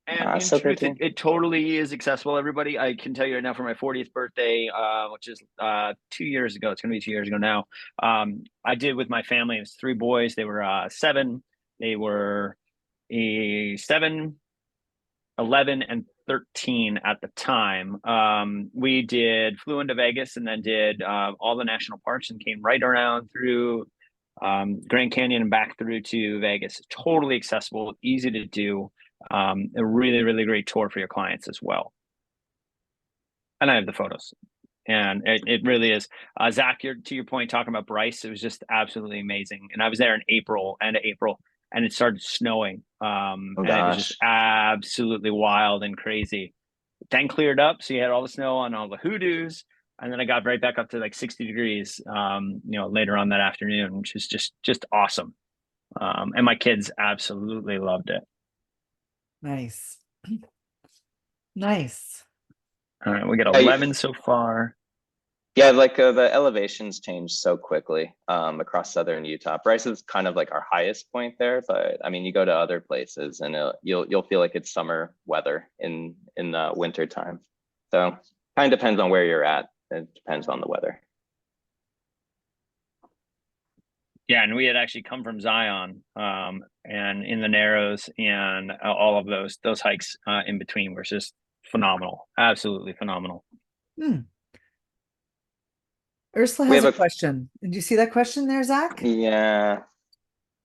And in So truth, good. it totally is accessible, everybody. I can tell you right now for my 40th birthday, which is 2 years ago, it's going to be 2 years ago now. I did with my family. It was 3 boys. They were 7. They were 7, 11, and 13 at the time. We flew into Vegas and then did all the national parks and came right around through Grand Canyon and back through to Vegas. Totally accessible, easy to do. A really, really great tour for your clients as well. And I have the photos. And it really is. Zach, to your point, talking about Bryce, it was just absolutely amazing. And I was there in end of April, and it started snowing. And it was just absolutely wild and crazy. Then cleared up, so you had all the snow on all the hoodoos. And then I got right back up to like 60 degrees, later on that afternoon, which is just awesome. And my kids absolutely loved it. Nice. Nice. All right, we got 11 so far. Yeah, like the elevations change so quickly across southern Utah. Bryce is kind of like our highest point there, but I mean, you go to other places and you'll feel like it's summer weather in the winter time. So kind of depends on where you're at. It depends on the weather. Yeah, and we had actually come from Zion, and in the Narrows and all of those hikes in between were just phenomenal, absolutely phenomenal. Ursula has a question. Did you see that question there, Zach? Yeah.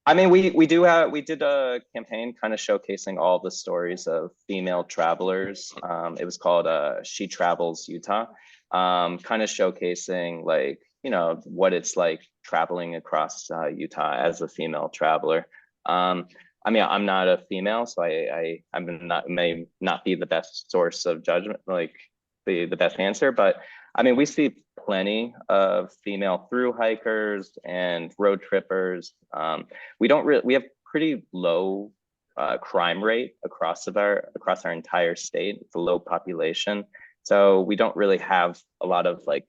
I mean, we did a campaign kind of showcasing all the stories of female travelers. It was called She Travels Utah, kind of showcasing like, what it's like traveling across Utah as a female traveler. I mean, I'm not a female, so I may not be the best source of judgment, like the best answer, but I mean, we see plenty of female through hikers and road trippers. We have pretty low crime rate across our entire state. It's a low population, so we don't really have a lot of like,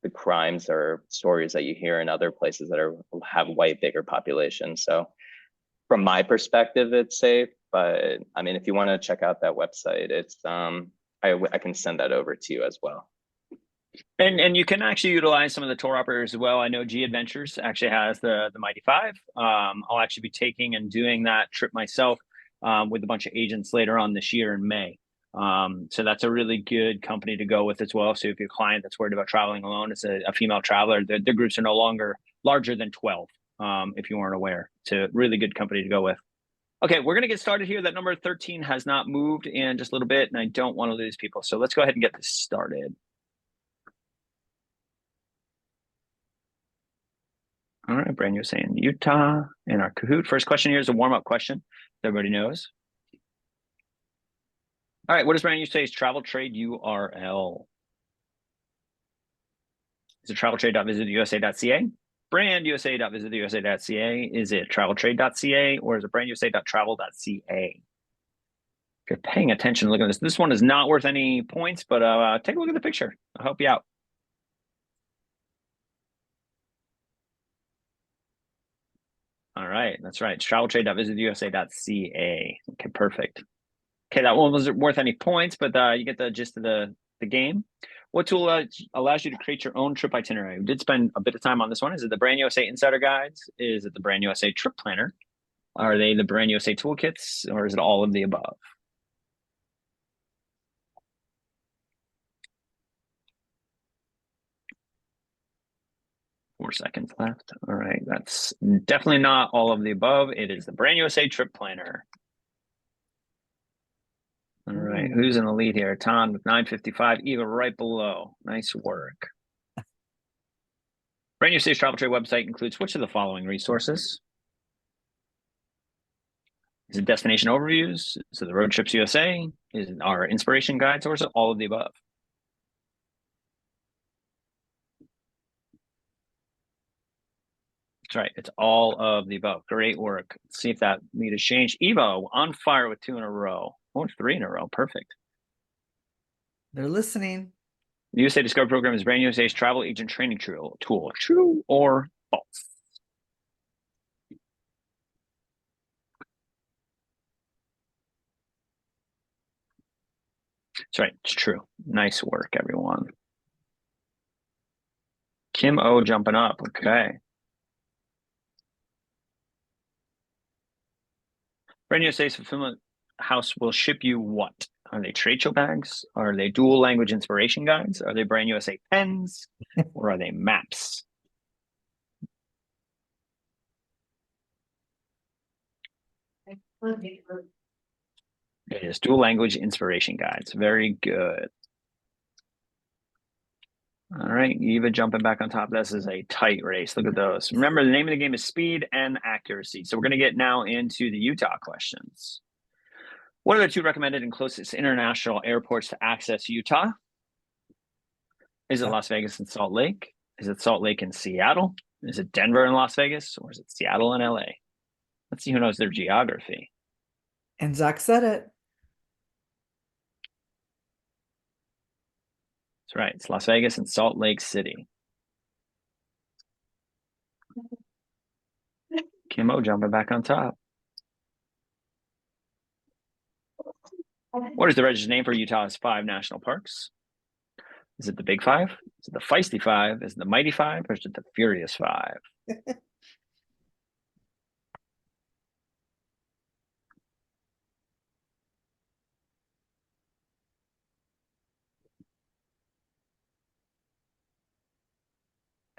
the crimes or stories that you hear in other places that have way bigger populations. So from my perspective, it's safe. But I mean, if you want to check out that website, it's I can send that over to you as well. And you can actually utilize some of the tour operators as well. I know G Adventures actually has the Mighty Five. I'll actually be taking and doing that trip myself with a bunch of agents later on this year in May. So that's a really good company to go with as well. So if you're a client that's worried about traveling alone, it's a female traveler. The groups are no longer larger than 12, if you weren't aware. It's a really good company to go with. Okay, we're going to get started here. That number 13 has not moved in just a little bit, and I don't want to lose people. So let's go ahead and get this started. All right, Brand USA in Utah in our Kahoot. First question here is a warm-up question. Everybody knows. All right, what is Brand USA's travel trade URL? Is it traveltrade.visitusa.ca? brandusa.visitusa.ca? Is it traveltrade.ca or is it brandusa.travel.ca? If you're paying attention, look at this. This one is not worth any points, but take a look at the picture. I'll help you out. All right, that's right. It's traveltrade.visitusa.ca. Okay, perfect. Okay, that one wasn't worth any points, but you get the gist of the game. What tool allows you to create your own trip itinerary? We did spend a bit of time on this one. Is it the Brand USA Insider Guides? Is it the Brand USA Trip Planner? Are they the Brand USA Toolkits, or is it all of the above? Four seconds left. All right, that's definitely not all of the above. It is the Brand USA Trip Planner. All right, who's in the lead here? Tom with 955, Eva right below. Nice work. Brand USA's travel trade website includes which of the following resources? Is it destination overviews? Is it the Road Trips USA? Is it our inspiration guides, or is it all of the above? That's right. It's all of the above. Great work. Let's see if that lead has changed. Evo on fire with 2 in a row. Or 3 in a row. Perfect. They're listening. The USA Discover program is Brand USA's travel agent training tool. True or false? That's right. It's true. Nice work, everyone. Kim O jumping up. Okay. Brand USA's fulfillment house will ship you what? Are they trade show bags? Are they dual language inspiration guides? Are they Brand USA pens? Or are they maps? It is dual language inspiration guides. Very good. All right, Eva jumping back on top. This is a tight race. Look at those. Remember, the name of the game is speed and accuracy. So we're going to get now into the Utah questions. What are the 2 recommended and closest international airports to access Utah? Is it Las Vegas and Salt Lake? Is it Salt Lake and Seattle? Is it Denver and Las Vegas? Or is it Seattle and LA? Let's see who knows their geography. And Zach said it. That's right. It's Las Vegas and Salt Lake City. Kim O jumping back on top. What is the registered name for Utah's 5 national parks? Is it the Big 5? Is it the Feisty 5? Is it the Mighty 5? Or is it the Furious 5?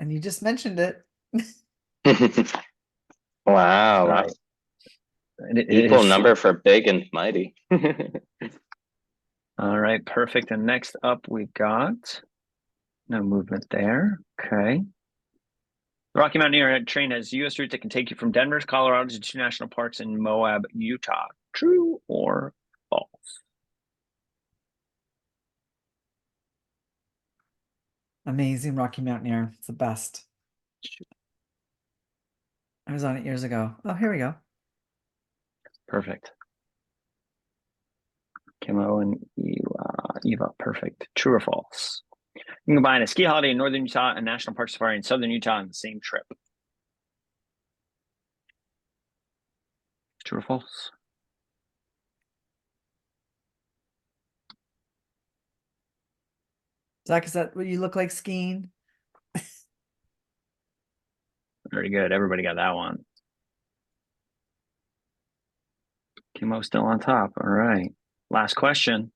And you just mentioned it. Wow. Right. Equal number for big and mighty. All right, perfect. And next up, we've got no movement there. Okay. The Rocky Mountaineer train has U.S. route that can take you from Denver to Colorado to 2 national parks in Moab, Utah. True or false? Amazing Rocky Mountaineer. It's the best. I was on it years ago. Oh, here we go. Perfect. Kimo and Eva, perfect. True or false? You can combine a ski holiday in northern Utah and national park safari in southern Utah on the same trip. True or false? Zach, is that what you look like skiing? Very good. Everybody got that one. Kimo still on top. All right. Last question.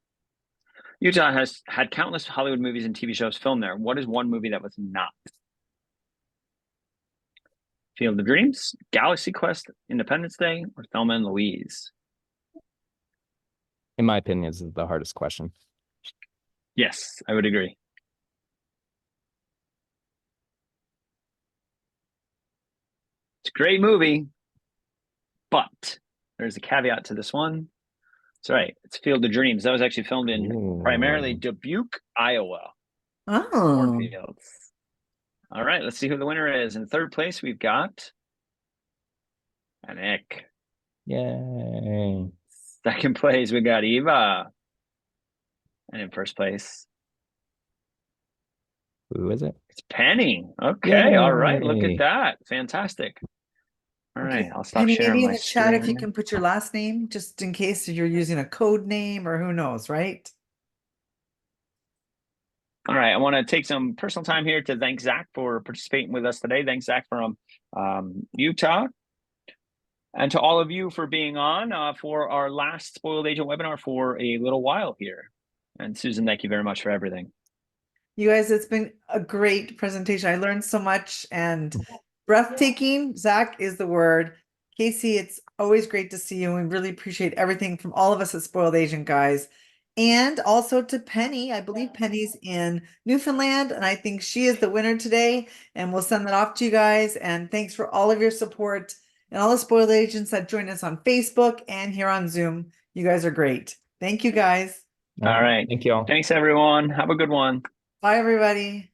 Utah has had countless Hollywood movies and TV shows filmed there. What is one movie that was not? Field of Dreams, Galaxy Quest, Independence Day, or Thelma and Louise? In my opinion, this is the hardest question. Yes, I would agree. It's a great movie, but there's a caveat to this one. That's right. It's Field of Dreams. That was actually filmed in primarily Dubuque, Iowa. Oh, Cornfields. All right, let's see who the winner is. In third place, we've got Nick. Yay. Second place, we got Eva. And in first place, Who is it? it's Penny. Okay, all right. Look Yay. at that. Fantastic. All right, I'll stop Penny, sharing maybe in my the chat if you screen. can put your last name, just in case you're using a code name or who knows, right? All right, I want to take some personal time here to thank Zach for participating with us today. Thanks, Zach, from Utah. And to all of you for being on for our last Spoiled Agent webinar for a little while here. And Susan, thank you very much for everything. You guys, it's been a great presentation. I learned so much and breathtaking, Zach, is the word. Casey, it's always great to see you. And we really appreciate everything from all of us at Spoiled Agent, guys. And also to Penny. I believe Penny's in Newfoundland, and I think she is the winner today. And we'll send that off to you guys. And thanks for all of your support and all the Spoiled Agents that join us on Facebook and here on Zoom. You guys are great. Thank you, guys. All right. Thank you all. Thanks, everyone. Have a good one. Bye, everybody.